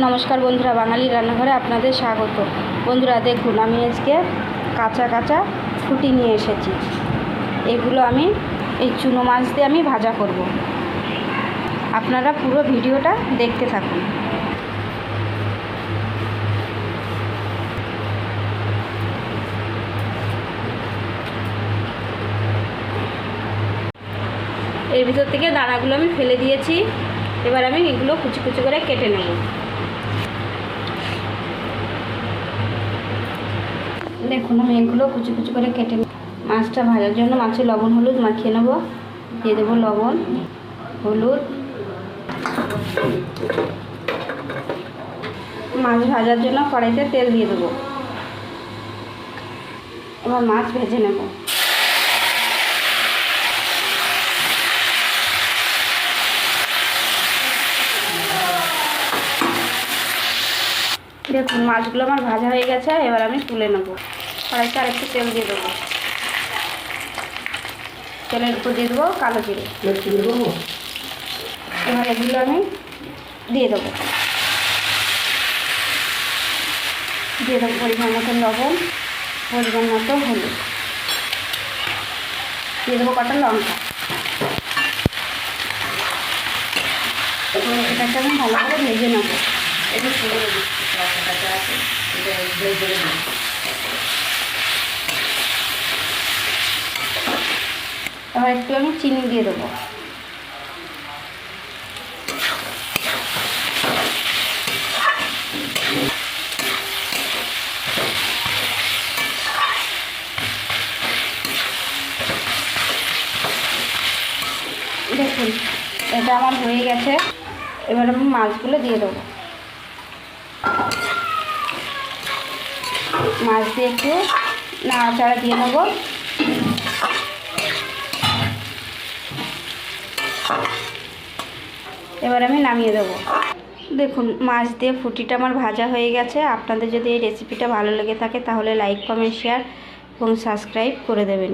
নমস্কার বন্ধুরা, বাঙালি রান্নাঘরে আপনাদের স্বাগত। বন্ধুরা দেখুন, আমি আজকে কাঁচা কাঁচা ফুটি নিয়ে এসেছি। এগুলো আমি এই চুনো মাছ দিয়ে আমি ভাজা করব। আপনারা পুরো ভিডিওটা দেখতে থাকুন। এর ভিতর থেকে দানাগুলো আমি ফেলে দিয়েছি। এবার আমি এগুলো কুচি কুচি করে কেটে নেব। দেখুন, আমি এগুলো কুচি কুচি করে কেটে নেব। মাছটা ভাজার জন্য মাছে লবণ হলুদ মাখিয়ে নেব। দিয়ে দেবো লবণ, হলুদ। মাছ ভাজার জন্য কড়াইতে তেল দিয়ে দেবো। এবার মাছ ভেজে নেব। দেখুন, মাছগুলো আমার ভাজা হয়ে গেছে। এবার আমি তুলে নেব। কড়াইতে আরেকটু তেল দিয়ে দেবো। তেলের উপর দিয়ে দেবো কালো জিরে। এবার এগুলো আমি দিয়ে দেবো। দিয়ে দেবো পরিমাণ মতো লবণ, পরিমাণ মতো হলুদ, দিয়ে দেবো কটা লঙ্কা। এটাকে আমি ভালো করে ভেজে নেবো। এবার একটু আমি চিনি দিয়ে দেবো। দেখুন, এটা আমার হয়ে গেছে। এবার আমি মাছগুলো দিয়ে দেবো। মাছ দিয়ে একটু নাড়াচাড়া দিয়ে নেব। এবার আমি নামিয়ে দেবো। দেখুন, মাছ দিয়ে ফুটিটা আমার ভাজা হয়ে গেছে। আপনাদের যদি এই রেসিপিটা ভালো লেগে থাকে তাহলে লাইক, কমেন্ট, শেয়ার এবং সাবস্ক্রাইব করে দেবেন।